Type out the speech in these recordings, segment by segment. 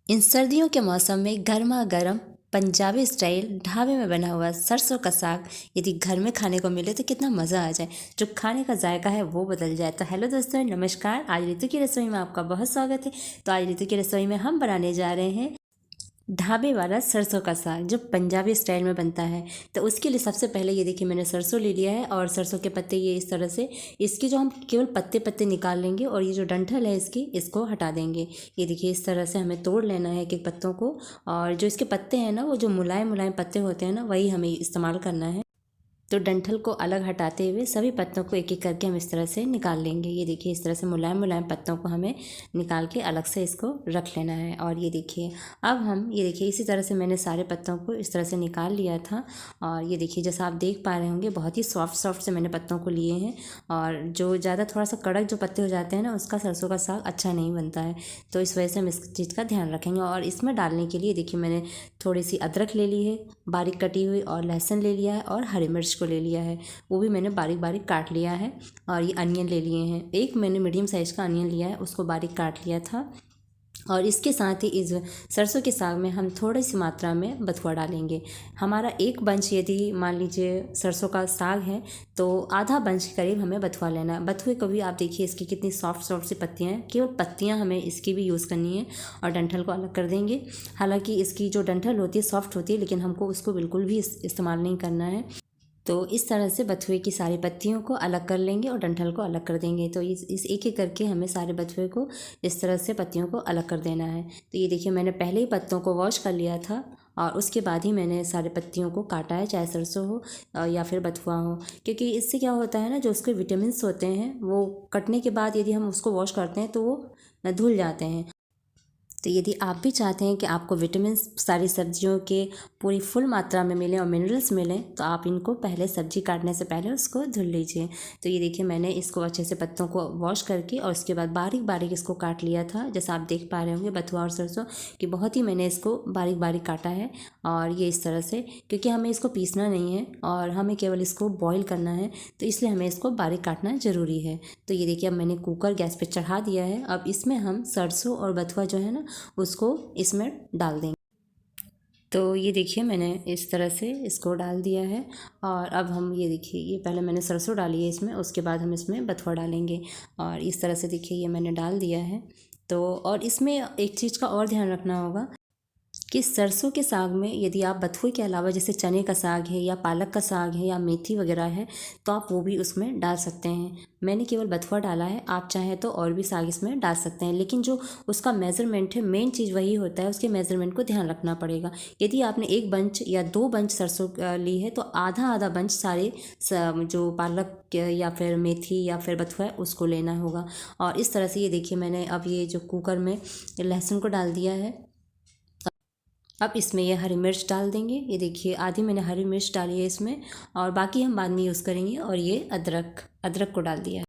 इन सर्दियों के मौसम में गर्मा गर्म पंजाबी स्टाइल ढाबे में बना हुआ सरसों का साग यदि घर में खाने को मिले तो कितना मज़ा आ जाए, जो खाने का जायका है वो बदल जाए। तो हेलो दोस्तों, नमस्कार। आज ऋतु की रसोई में आपका बहुत स्वागत है। तो आज ऋतु की रसोई में हम बनाने जा रहे हैं ढाबे वाला सरसों का साग, जो पंजाबी स्टाइल में बनता है। तो उसके लिए सबसे पहले ये देखिए, मैंने सरसों ले लिया है और सरसों के पत्ते ये इस तरह से, इसके जो हम केवल पत्ते पत्ते निकाल लेंगे और ये जो डंठल है इसको हटा देंगे। ये देखिए, इस तरह से हमें तोड़ लेना है एक एक पत्तों को। और जो इसके पत्ते हैं ना, वो जो मुलायम मुलायम पत्ते होते हैं ना, वही हमें इस्तेमाल करना है। तो डंठल को अलग हटाते हुए सभी पत्तों को एक एक करके हम इस तरह से निकाल लेंगे। ये देखिए, इस तरह से मुलायम मुलायम पत्तों को हमें निकाल के अलग से इसको रख लेना है। और ये देखिए, अब हम ये देखिए इसी तरह से मैंने सारे पत्तों को इस तरह से निकाल लिया था। और ये देखिए, जैसा आप देख पा रहे होंगे, बहुत ही सॉफ्ट सॉफ्ट से मैंने पत्तों को लिए हैं। और जो ज़्यादा थोड़ा सा कड़क जो पत्ते हो जाते हैं ना, उसका सरसों का साग अच्छा नहीं बनता है। तो इस वजह से हम इस चीज़ का ध्यान रखेंगे। और इसमें डालने के लिए देखिए, मैंने थोड़ी सी अदरक ले ली है बारीक कटी हुई, और लहसुन ले लिया है, और हरी मिर्च को ले लिया है, वो भी मैंने बारीक बारीक काट लिया है। और ये अनियन ले लिए हैं, एक मैंने मीडियम साइज़ का अनियन लिया है, उसको बारीक काट लिया था। और इसके साथ ही इस सरसों के साग में हम थोड़ी सी मात्रा में बथुआ डालेंगे। हमारा एक बंच यदि मान लीजिए सरसों का साग है, तो आधा बंच के करीब हमें बथुआ लेना है। बथुए को भी आप देखिए, इसकी कितनी सॉफ्ट सॉफ्ट सी पत्तियाँ हैं, केवल पत्तियाँ हमें इसकी भी यूज़ करनी है। और डंठल को अलग कर देंगे। हालांकि इसकी जो डंठल होती है सॉफ्ट होती है, लेकिन हमको उसको बिल्कुल भी इस्तेमाल नहीं करना है। तो इस तरह से बथुए की सारी पत्तियों को अलग कर लेंगे और डंठल को अलग कर देंगे। तो इस एक एक करके हमें सारे बथुए को इस तरह से पत्तियों को अलग कर देना है। तो ये देखिए, मैंने पहले ही पत्तों को वॉश कर लिया था और उसके बाद ही मैंने सारे पत्तियों को काटा है, चाहे सरसों हो या फिर बथुआ हो। क्योंकि इससे क्या होता है ना, जो उसके विटामिन्स होते हैं वो कटने के बाद यदि हम उसको वॉश करते हैं तो वो धुल जाते हैं। तो यदि आप भी चाहते हैं कि आपको विटामिन सारी सब्जियों के पूरी फुल मात्रा में मिलें और मिनरल्स मिलें, तो आप इनको पहले सब्जी काटने से पहले उसको धुल लीजिए। तो ये देखिए, मैंने इसको अच्छे से पत्तों को वॉश करके और उसके बाद बारीक बारीक इसको काट लिया था। जैसा आप देख पा रहे होंगे, बथुआ और सरसों कि बहुत ही मैंने इसको बारीक बारीक काटा है। और ये इस तरह से, क्योंकि हमें इसको पीसना नहीं है और हमें केवल इसको बॉईल करना है, तो इसलिए हमें इसको बारीक काटना ज़रूरी है। तो ये देखिए, अब मैंने कुकर गैस पे चढ़ा दिया है। अब इसमें हम सरसों और बथुआ जो है ना, उसको इसमें डाल देंगे। तो ये देखिए, मैंने इस तरह से इसको डाल दिया है। और अब हम ये देखिए, ये पहले मैंने सरसों डाली है इसमें, उसके बाद हम इसमें बथुआ डालेंगे। और इस तरह से देखिए, ये मैंने डाल दिया है। तो और इसमें एक चीज़ का और ध्यान रखना होगा कि सरसों के साग में यदि आप बथुए के अलावा जैसे चने का साग है या पालक का साग है या मेथी वगैरह है, तो आप वो भी उसमें डाल सकते हैं। मैंने केवल बथुआ डाला है, आप चाहें तो और भी साग इसमें डाल सकते हैं। लेकिन जो उसका मेज़रमेंट है, मेन चीज़ वही होता है, उसके मेज़रमेंट को ध्यान रखना पड़ेगा। यदि आपने एक बंच या दो बंच सरसों ली है, तो आधा आधा बंच सारे जो पालक या फिर मेथी या फिर बथुआ है उसको लेना होगा। और इस तरह से ये देखिए, मैंने अब ये जो कुकर में लहसुन को डाल दिया है। अब इसमें ये हरी मिर्च डाल देंगे। ये देखिए, आधी मैंने हरी मिर्च डाली है इसमें, और बाकी हम बाद में यूज़ करेंगे। और ये अदरक अदरक को डाल दिया है।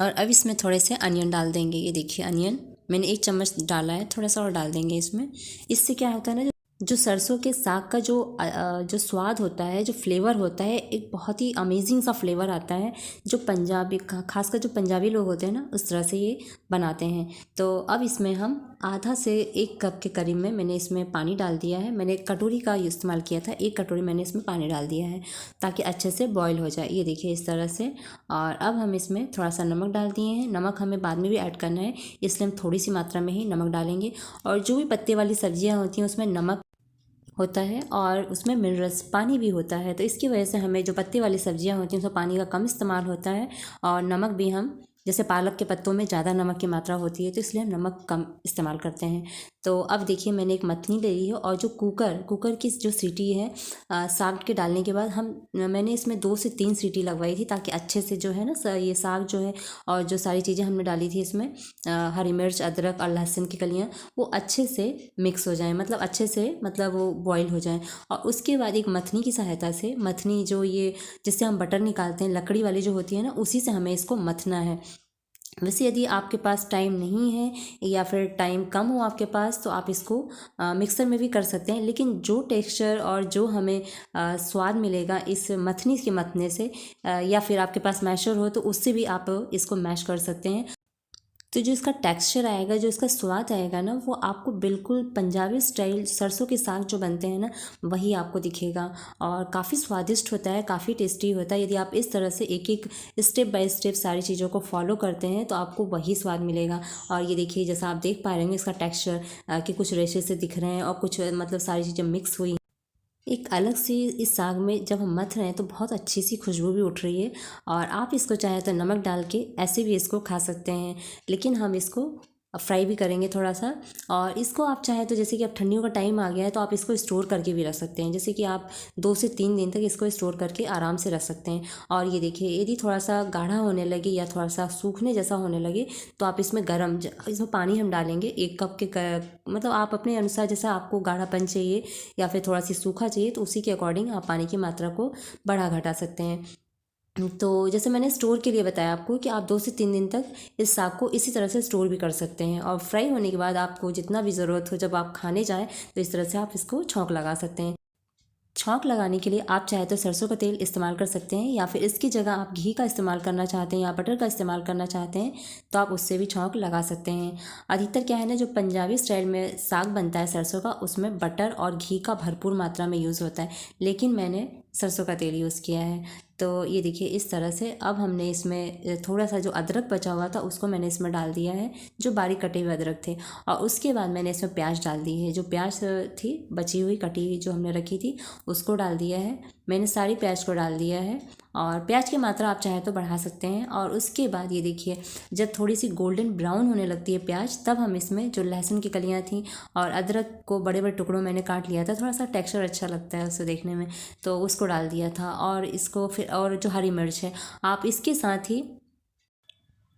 और अब इसमें थोड़े से अनियन डाल देंगे। ये देखिए, अनियन मैंने एक चम्मच डाला है, थोड़ा सा और डाल देंगे इसमें। इससे क्या होता है ना, जो सरसों के साग का जो स्वाद होता है, जो फ्लेवर होता है, एक बहुत ही अमेजिंग सा फ्लेवर आता है, जो पंजाबी खासकर जो पंजाबी लोग होते हैं ना, उस तरह से ये बनाते हैं। तो अब इसमें हम आधा से एक कप के करीब में मैंने इसमें पानी डाल दिया है। मैंने कटोरी का इस्तेमाल किया था, एक कटोरी मैंने इसमें पानी डाल दिया है ताकि अच्छे से बॉईल हो जाए। ये देखिए, इस तरह से। और अब हम इसमें थोड़ा सा नमक डाल दिए हैं। नमक हमें बाद में भी ऐड करना है, इसलिए हम थोड़ी सी मात्रा में ही नमक डालेंगे। और जो भी पत्ते वाली सब्जियां होती हैं उसमें नमक होता है और उसमें मिनरल्स पानी भी होता है। तो इसकी वजह से हमें जो पत्ते वाली सब्जियां होती हैं उसमें पानी का कम इस्तेमाल होता है। और नमक भी हम, जैसे पालक के पत्तों में ज़्यादा नमक की मात्रा होती है, तो इसलिए हम नमक कम इस्तेमाल करते हैं। तो अब देखिए, मैंने एक मथनी ले ली है और जो कुकर की जो सीटी है साग के डालने के बाद मैंने इसमें 2 से 3 सीटी लगवाई थी, ताकि अच्छे से जो है ना ये साग जो है और जो सारी चीज़ें हमने डाली थी इसमें, हरी मिर्च अदरक और लहसुन की कलियाँ, वो अच्छे से मिक्स हो जाएँ, मतलब अच्छे से, मतलब वो बॉईल हो जाएँ। और उसके बाद एक मथनी की सहायता से, मथनी जो ये जिससे हम बटर निकालते हैं, लकड़ी वाली जो होती है ना, उसी से हमें इसको मथना है। वैसे यदि आपके पास टाइम नहीं है या फिर टाइम कम हो आपके पास, तो आप इसको मिक्सर में भी कर सकते हैं। लेकिन जो टेक्सचर और जो हमें स्वाद मिलेगा इस मथनी के मथने से, या फिर आपके पास मैशर हो तो उससे भी आप इसको मैश कर सकते हैं। तो जो इसका टेक्सचर आएगा, जो इसका स्वाद आएगा ना, वो आपको बिल्कुल पंजाबी स्टाइल सरसों के साग जो बनते हैं ना, वही आपको दिखेगा। और काफ़ी स्वादिष्ट होता है, काफ़ी टेस्टी होता है। यदि आप इस तरह से एक एक स्टेप बाय स्टेप सारी चीज़ों को फॉलो करते हैं तो आपको वही स्वाद मिलेगा। और ये देखिए, जैसा आप देख पा रहे होंगे इसका टेक्सचर कि कुछ रेशे से दिख रहे हैं और कुछ मतलब सारी चीज़ें मिक्स हुई। एक अलग सी इस साग में जब हम मथ रहे हैं तो बहुत अच्छी सी खुशबू भी उठ रही है। और आप इसको चाहे तो नमक डाल के ऐसे भी इसको खा सकते हैं, लेकिन हम इसको फ्राई भी करेंगे थोड़ा सा। और इसको आप चाहे तो, जैसे कि अब ठंडियों का टाइम आ गया है, तो आप इसको स्टोर करके भी रख सकते हैं। जैसे कि आप 2 से 3 दिन तक इसको स्टोर करके आराम से रख सकते हैं। और ये देखिए, यदि थोड़ा सा गाढ़ा होने लगे या थोड़ा सा सूखने जैसा होने लगे तो आप इसमें इसमें पानी हम डालेंगे 1 कप के मतलब आप अपने अनुसार, जैसा आपको गाढ़ापन चाहिए या फिर थोड़ा सी सूखा चाहिए तो उसी के अकॉर्डिंग आप पानी की मात्रा को बढ़ा घटा सकते हैं। तो जैसे मैंने स्टोर के लिए बताया आपको कि आप 2 से 3 दिन तक इस साग को इसी तरह से स्टोर भी कर सकते हैं। और फ्राई होने के बाद आपको जितना भी ज़रूरत हो, जब आप खाने जाएँ तो इस तरह से आप इसको छौंक लगा सकते हैं। छौंक लगाने के लिए आप चाहे तो सरसों का तेल इस्तेमाल कर सकते हैं, या फिर इसकी जगह आप घी का इस्तेमाल करना चाहते हैं या बटर का इस्तेमाल करना चाहते हैं तो आप उससे भी छौंक लगा सकते हैं। अधिकतर क्या है ना, जो पंजाबी स्टाइल में साग बनता है सरसों का, उसमें बटर और घी का भरपूर मात्रा में यूज़ होता है, लेकिन मैंने सरसों का तेल यूज़ किया है। तो ये देखिए इस तरह से अब हमने इसमें थोड़ा सा जो अदरक बचा हुआ था उसको मैंने इसमें डाल दिया है, जो बारीक कटे हुए अदरक थे। और उसके बाद मैंने इसमें प्याज डाल दी है, जो प्याज थी बची हुई कटी हुई जो हमने रखी थी उसको डाल दिया है। मैंने सारी प्याज को डाल दिया है, और प्याज की मात्रा आप चाहे तो बढ़ा सकते हैं। और उसके बाद ये देखिए, जब थोड़ी सी गोल्डन ब्राउन होने लगती है प्याज, तब हम इसमें जो लहसुन की कलियाँ थी और अदरक को बड़े बड़े टुकड़ों मैंने काट लिया था, थोड़ा सा टेक्सचर अच्छा लगता है उसे देखने में, तो उसको डाल दिया था। और इसको फिर, और जो हरी मिर्च है, आप इसके साथ ही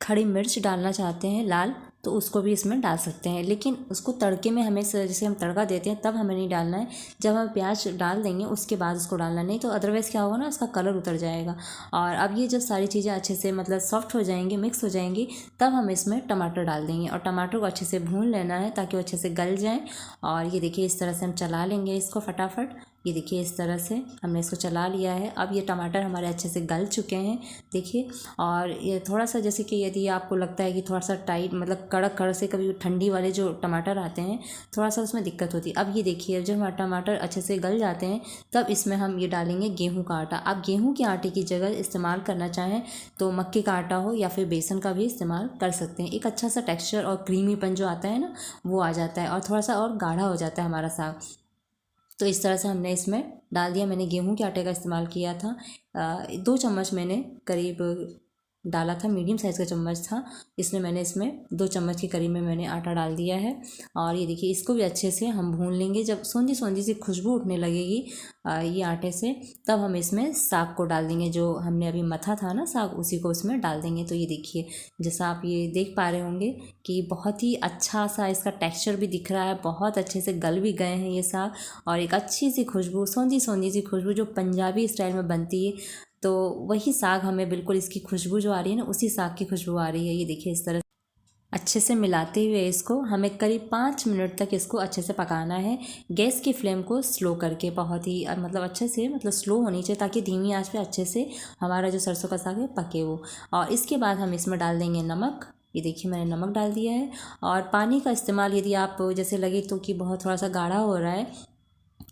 खड़ी मिर्च डालना चाहते हैं लाल तो उसको भी इसमें डाल सकते हैं, लेकिन उसको तड़के में हमें जैसे हम तड़का देते हैं तब हमें नहीं डालना है। जब हम प्याज डाल देंगे उसके बाद उसको डालना, नहीं तो अदरवाइज़ क्या होगा ना, उसका कलर उतर जाएगा। और अब ये जब सारी चीज़ें अच्छे से मतलब सॉफ्ट हो जाएंगी, मिक्स हो जाएंगी, तब हम इसमें टमाटर डाल देंगे। और टमाटर को अच्छे से भून लेना है ताकि वो अच्छे से गल जाएँ। और ये देखिए इस तरह से हम चला लेंगे इसको फटाफट। ये देखिए इस तरह से हमने इसको चला लिया है। अब ये टमाटर हमारे अच्छे से गल चुके हैं, देखिए। और ये थोड़ा सा, जैसे कि यदि आपको लगता है कि थोड़ा सा टाइट, मतलब कड़क कड़क से, कभी ठंडी वाले जो टमाटर आते हैं थोड़ा सा उसमें दिक्कत होती है। अब ये देखिए जब हमारे टमाटर अच्छे से गल जाते हैं तब इसमें हम ये डालेंगे गेहूं का आटा। आप गेहूं के आटे की जगह इस्तेमाल करना चाहें तो मक्के का आटा हो या फिर बेसन का भी इस्तेमाल कर सकते हैं। एक अच्छा सा टेक्स्चर और क्रीमीपन जो आता है ना, वो आ जाता है और थोड़ा सा और गाढ़ा हो जाता है हमारा साग। तो इस तरह से हमने इसमें डाल दिया। मैंने गेहूं के आटे का इस्तेमाल किया था। 2 चम्मच मैंने करीब डाला था, मीडियम साइज़ का चम्मच था, इसमें मैंने इसमें 2 चम्मच के करीब में मैंने आटा डाल दिया है। और ये देखिए इसको भी अच्छे से हम भून लेंगे। जब सोंधी सोंधी सी खुशबू उठने लगेगी ये आटे से, तब हम इसमें साग को डाल देंगे। जो हमने अभी मथा था ना साग, उसी को इसमें डाल देंगे। तो ये देखिए, जैसा आप ये देख पा रहे होंगे कि बहुत ही अच्छा सा इसका टेक्स्चर भी दिख रहा है, बहुत अच्छे से गल भी गए हैं ये साग। और एक अच्छी सी खुशबू, सोंधी सोंधी सी खुशबू जो पंजाबी स्टाइल में बनती है, तो वही साग हमें बिल्कुल, इसकी खुशबू जो आ रही है ना, उसी साग की खुशबू आ रही है। ये देखिए इस तरह अच्छे से मिलाते हुए इसको हमें करीब 5 मिनट तक इसको अच्छे से पकाना है। गैस की फ्लेम को स्लो करके, बहुत ही मतलब अच्छे से, मतलब स्लो होनी चाहिए ताकि धीमी आंच पे अच्छे से हमारा जो सरसों का साग है पके वो। और इसके बाद हम इसमें डाल देंगे नमक। ये देखिए मैंने नमक डाल दिया है। और पानी का इस्तेमाल, यदि आप जैसे लगे तो कि बहुत थोड़ा सा गाढ़ा हो रहा है,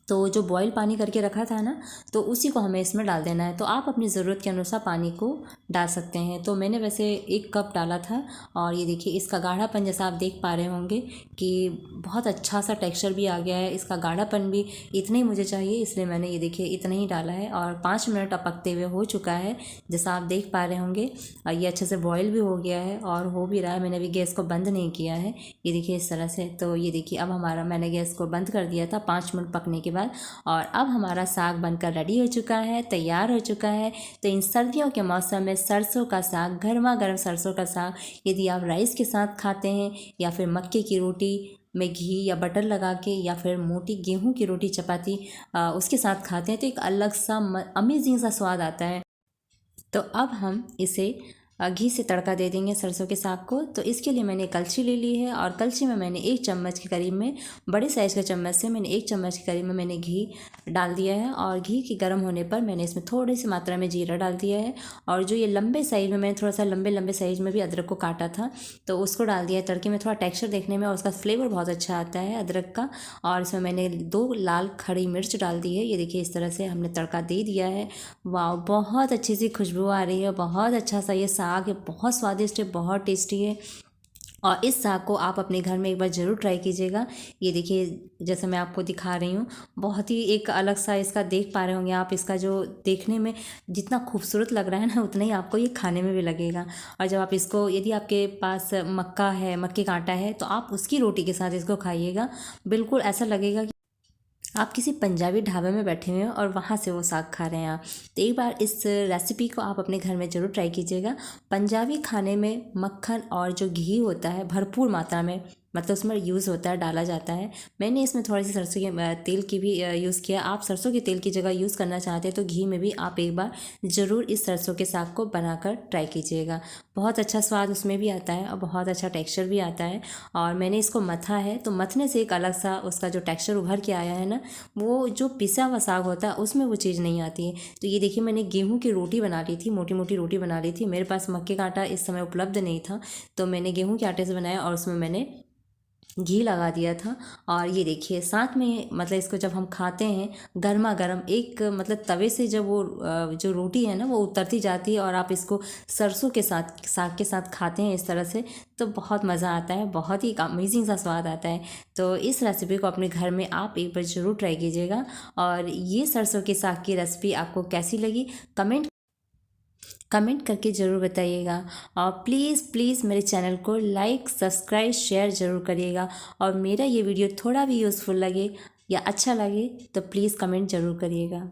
तो जो बॉयल पानी करके रखा था ना, तो उसी को हमें इसमें डाल देना है। तो आप अपनी ज़रूरत के अनुसार पानी को डाल सकते हैं। तो मैंने वैसे 1 कप डाला था। और ये देखिए इसका गाढ़ापन, जैसा आप देख पा रहे होंगे कि बहुत अच्छा सा टेक्सचर भी आ गया है। इसका गाढ़ापन भी इतना ही मुझे चाहिए, इसलिए मैंने ये देखिए इतना ही डाला है। और 5 मिनट अब पकते हुए हो चुका है, जैसा आप देख पा रहे होंगे। ये अच्छे से बॉयल भी हो गया है और हो भी रहा है। मैंने अभी गैस को बंद नहीं किया है, ये देखिए इस तरह से। तो ये देखिए अब हमारा, मैंने गैस को बंद कर दिया था 5 मिनट पकने के बाद। और अब हमारा साग बनकर रेडी हो चुका है, तैयार हो चुका है। तो इन सर्दियों के मौसम में सरसों का साग, गर्मा गर्म सरसों का साग, यदि आप राइस के साथ खाते हैं या फिर मक्के की रोटी में घी या बटर लगा के, या फिर मोटी गेहूं की रोटी चपाती उसके साथ खाते हैं, तो एक अलग सा अमेजिंग सा स्वाद आता है। तो अब हम इसे घी से तड़का दे देंगे सरसों के साग को। तो इसके लिए मैंने कलछी ले ली है और कलछी में मैंने 1 चम्मच के करीब में, बड़े साइज़ के चम्मच से मैंने 1 चम्मच के करीब में मैंने घी डाल दिया है। और घी की गर्म होने पर मैंने इसमें थोड़ी सी मात्रा में जीरा डाल दिया है। और जो ये लंबे साइज़ में, मैंने थोड़ा सा लंबे लंबे साइज़ में भी अदरक को काटा था, तो उसको डाल दिया है तड़के में। थोड़ा टेक्स्चर देखने में और उसका फ्लेवर बहुत अच्छा आता है अदरक का। और इसमें मैंने 2 लाल खड़ी मिर्च डाल दी है। ये देखिए इस तरह से हमने तड़का दे दिया है। वाह, बहुत अच्छी सी खुशबू आ रही है। बहुत अच्छा सा ये साग है, बहुत स्वादिष्ट है, बहुत टेस्टी है। और इस साग को आप अपने घर में एक बार ज़रूर ट्राई कीजिएगा। ये देखिए जैसे मैं आपको दिखा रही हूँ, बहुत ही एक अलग सा इसका देख पा रहे होंगे आप। इसका जो देखने में जितना खूबसूरत लग रहा है ना, उतना ही आपको ये खाने में भी लगेगा। और जब आप इसको, यदि आपके पास मक्का है, मक्के का आटा है, तो आप उसकी रोटी के साथ इसको खाइएगा। बिल्कुल ऐसा लगेगा कि आप किसी पंजाबी ढाबे में बैठे हुए हैं और वहाँ से वो साग खा रहे हैं आप। तो एक बार इस रेसिपी को आप अपने घर में ज़रूर ट्राई कीजिएगा। पंजाबी खाने में मक्खन और जो घी होता है भरपूर मात्रा में, मतलब उसमें यूज़ होता है, डाला जाता है। मैंने इसमें थोड़ी सी सरसों के तेल की भी यूज़ किया। आप सरसों के तेल की जगह यूज़ करना चाहते हैं तो घी में भी आप एक बार ज़रूर इस सरसों के साग को बनाकर ट्राई कीजिएगा। बहुत अच्छा स्वाद उसमें भी आता है और बहुत अच्छा टेक्स्चर भी आता है। और मैंने इसको मथा है, तो मथने से एक अलग सा उसका जो टेक्स्चर उभर के आया है ना, वो जो पिसा हुआ साग होता है उसमें वो चीज़ नहीं आती है। तो ये देखिए मैंने गेहूँ की रोटी बना ली थी, मोटी मोटी रोटी बना ली थी। मेरे पास मक्के का आटा इस समय उपलब्ध नहीं था, तो मैंने गेहूँ के आटे से बनाया और उसमें मैंने घी लगा दिया था। और ये देखिए साथ में, मतलब इसको जब हम खाते हैं गर्मा गर्म, एक मतलब तवे से जब वो जो रोटी है ना वो उतरती जाती है और आप इसको सरसों के साथ, साग के साथ खाते हैं इस तरह से, तो बहुत मज़ा आता है, बहुत ही अमेजिंग सा स्वाद आता है। तो इस रेसिपी को अपने घर में आप एक बार ज़रूर ट्राई कीजिएगा। और ये सरसों के साग की रेसिपी आपको कैसी लगी, कमेंट करके ज़रूर बताइएगा। और प्लीज़ प्लीज़ मेरे चैनल को लाइक, सब्सक्राइब, शेयर ज़रूर करिएगा। और मेरा ये वीडियो थोड़ा भी यूज़फुल लगे या अच्छा लगे तो प्लीज़ कमेंट ज़रूर करिएगा।